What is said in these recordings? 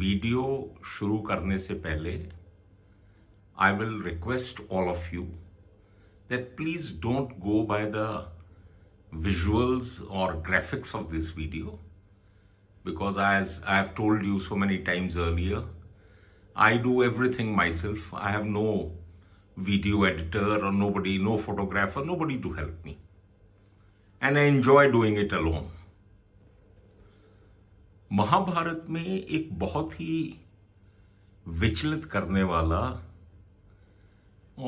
Video शुरू करने से पहले I will request all of you that please don't go by the visuals or graphics of this video, because as I have told you so many times earlier, I do everything myself. I have no video editor or nobody, no photographer, nobody to help me, and I enjoy doing it alone. Mahabharat में एक बहुत ही विचलित करने वाला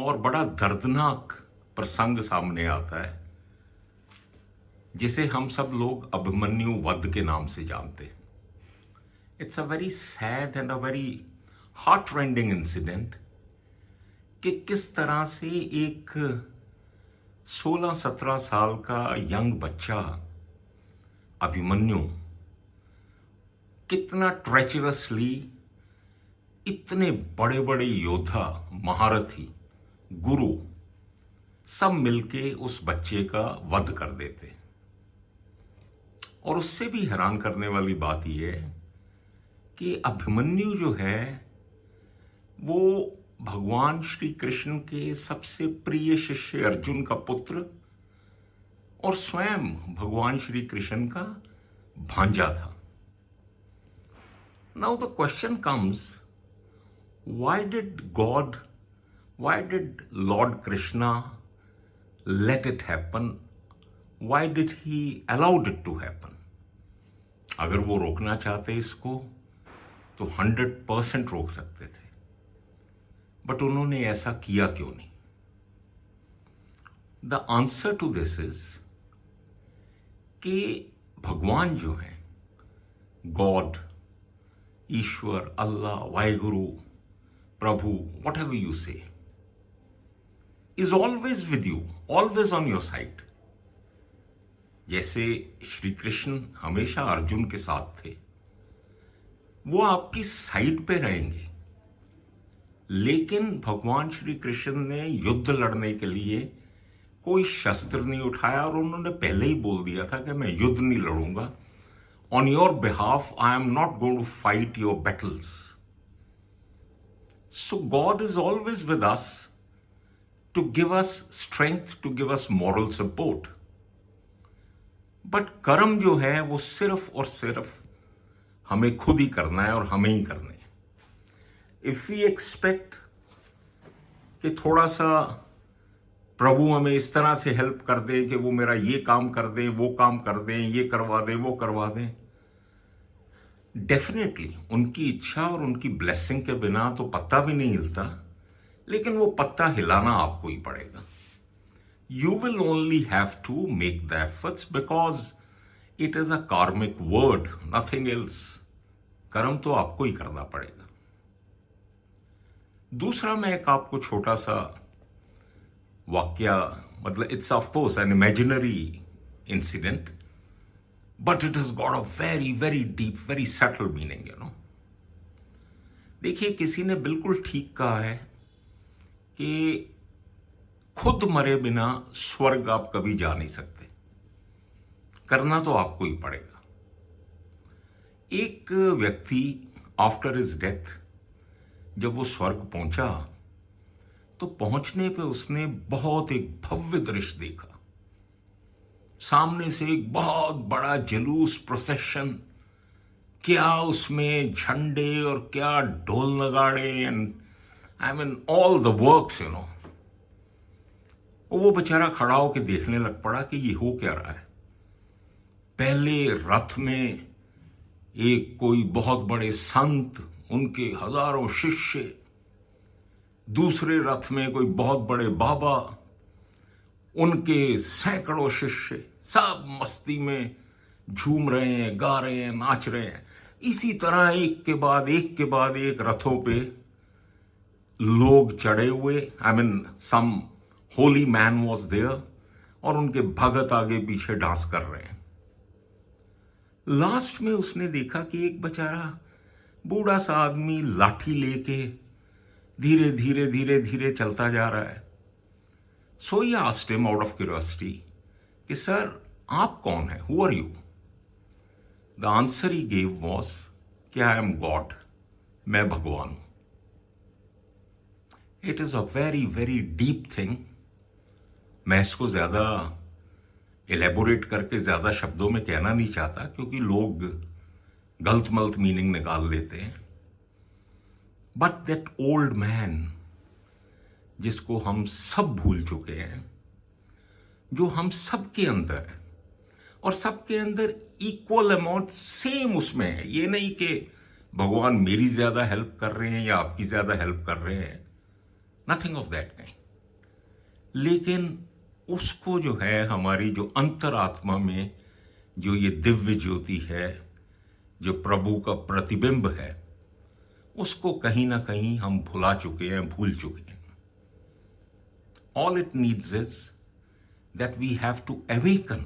और बड़ा दर्दनाक प्रसंग सामने आता है, जिसे हम सब लोग अभिमन्यु वध के नाम से जानते हैं. It's a very sad and a very heart rending incident कि किस तरह से एक 16-17 साल का यंग बच्चा अभिमन्यु कितना ट्रेचरसली इतने बड़े बड़े योद्धा, महारथी, गुरु सब मिलके उस बच्चे का वध कर देते. और उससे भी हैरान करने वाली बात यह है कि अभिमन्यु जो है वो भगवान श्री कृष्ण के सबसे प्रिय शिष्य अर्जुन का पुत्र और स्वयं भगवान श्री कृष्ण का भांजा था. Now the question comes, why did Lord Krishna let it happen? Why did he allowed it to happen? अगर वो रोकना चाहते इसको तो 100% रोक सकते थे, बट उन्होंने ऐसा किया क्यों नहीं? The answer to this is कि भगवान जो है, गॉड, ईश्वर, अल्लाह, वाहिगुरु, प्रभु, whatever you say, is always with you, always on your side. जैसे श्री कृष्ण हमेशा अर्जुन के साथ थे, वो आपकी साइड पे रहेंगे. लेकिन भगवान श्री कृष्ण ने युद्ध लड़ने के लिए कोई शस्त्र नहीं उठाया और उन्होंने पहले ही बोल दिया था कि मैं युद्ध नहीं लड़ूंगा. On your behalf I am not going to fight your battles. So God is always with us to give us strength, to give us moral support. But कर्म जो है वो सिर्फ और सिर्फ हमें खुद ही करना है और हमें ही करने हैं. If we expect कि थोड़ा सा प्रभु हमें इस तरह से हेल्प कर दे कि वो मेरा ये काम कर दे, वो काम कर दे, ये करवा दे, वो करवा दे, डेफिनेटली उनकी इच्छा और उनकी ब्लेसिंग के बिना तो पत्ता भी नहीं हिलता, लेकिन वो पत्ता हिलाना आपको ही पड़ेगा. You will only have to make the efforts because it is a karmic word, nothing else. कर्म तो आपको ही करना पड़ेगा. दूसरा, मैं एक आपको छोटा सा वाक्य, मतलब it's of course an imaginary incident, but it has got a very very deep, very subtle meaning, you know. देखिए, किसी ने बिल्कुल ठीक कहा है कि खुद मरे बिना स्वर्ग आप कभी जा नहीं सकते, करना तो आपको ही पड़ेगा. एक व्यक्ति आफ्टर हिज डेथ जब वो स्वर्ग पहुंचा तो पहुंचने पे उसने बहुत एक भव्य दृश्य देखा. सामने से एक बहुत बड़ा जुलूस, प्रोसेशन, क्या उसमें झंडे और क्या ढोल नगाड़े, and I mean all the works, you know. वो बेचारा खड़ा होकर देखने लग पड़ा कि ये हो क्या रहा है. पहले रथ में एक कोई बहुत बड़े संत, उनके हजारों शिष्य, दूसरे रथ में कोई बहुत बड़े बाबा, उनके सैकड़ों शिष्य, सब मस्ती में झूम रहे हैं, गा रहे हैं, नाच रहे हैं. इसी तरह एक के बाद एक रथों पे लोग चढ़े हुए. I mean some holy man was there, और उनके भगत आगे पीछे डांस कर रहे हैं. लास्ट में उसने देखा कि एक बेचारा बूढ़ा सा आदमी लाठी लेके धीरे धीरे धीरे धीरे चलता जा रहा है. So he asked him out of curiosity कि सर आप कौन है? Who are you? The answer he gave was कि I am God. मैं भगवान हूं। It is a very very deep thing. मैं इसको ज्यादा एलेबोरेट करके ज्यादा शब्दों में कहना नहीं चाहता, क्योंकि लोग गलत मलत मीनिंग निकाल लेते हैं। बट दैट ओल्ड मैन जिसको हम सब भूल चुके हैं, जो हम सबके अंदर है, और सबके अंदर इक्वल अमाउंट सेम उसमें है। ये नहीं कि भगवान मेरी ज्यादा हेल्प कर रहे हैं या आपकी ज्यादा हेल्प कर रहे हैं, नथिंग ऑफ दैट काइंड। लेकिन उसको जो है, हमारी जो अंतरात्मा में जो ये दिव्य ज्योति है, जो प्रभु का प्रतिबिंब है, उसको कहीं ना कहीं हम भुला चुके हैं, भूल चुके हैं। All it needs is that we have to awaken.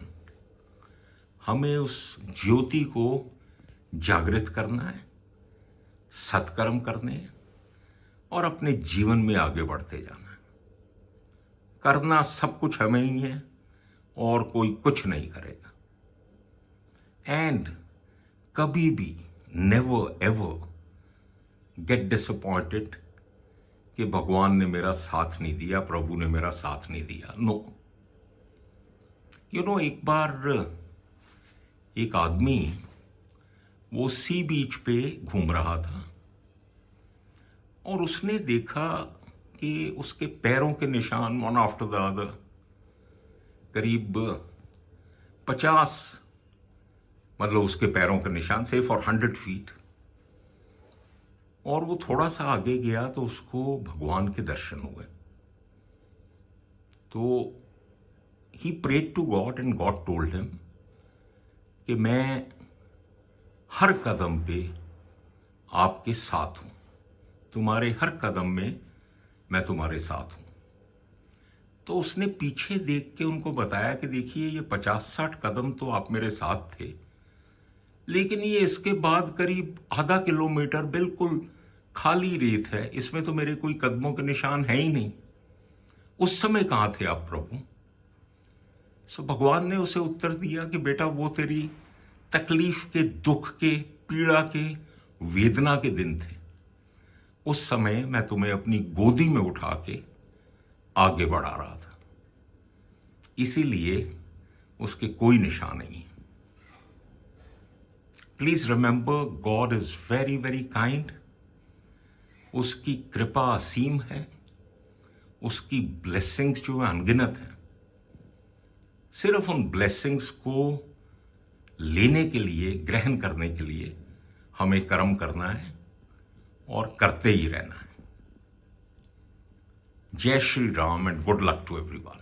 हमें उस ज्योति को जागृत करना है, सत्कर्म करने हैं और अपने जीवन में आगे बढ़ते जाना है। करना सब कुछ हमें ही है और कोई कुछ नहीं करेगा। एंड कभी भी नेवर एवर गेट डिसअपॉइंटेड कि भगवान ने मेरा साथ नहीं दिया, प्रभु ने मेरा साथ नहीं दिया। नो, यू नो, एक बार एक आदमी वो सी बीच पे घूम रहा था और उसने देखा कि उसके पैरों के निशान वन आफ्टर द अदर करीब 50, मतलब उसके पैरों के निशान से फॉर 100 फीट। और वो थोड़ा सा आगे गया तो उसको भगवान के दर्शन हुए। तो ही prayed to God and God told him कि मैं हर कदम पे आपके साथ हूं, तुम्हारे हर कदम में मैं तुम्हारे साथ हूं। तो उसने पीछे देख के उनको बताया कि देखिए, ये 50-60 कदम तो आप मेरे साथ थे, लेकिन ये इसके बाद करीब आधा किलोमीटर बिल्कुल खाली रेत है, इसमें तो मेरे कोई कदमों के निशान है ही नहीं। उस समय कहां थे आप प्रभु? सो भगवान ने उसे उत्तर दिया कि बेटा, वो तेरी तकलीफ के, दुख के, पीड़ा के, वेदना के दिन थे। उस समय मैं तुम्हें अपनी गोदी में उठा के आगे बढ़ा रहा था, इसीलिए उसके कोई निशान नहीं। Please remember, God is very very kind. उसकी कृपा असीम है, उसकी ब्लेसिंग्स जो है अनगिनत है। सिर्फ उन ब्लेसिंग्स को लेने के लिए, ग्रहण करने के लिए हमें कर्म करना है और करते ही रहना है। जय Shri Ram and good luck to everyone.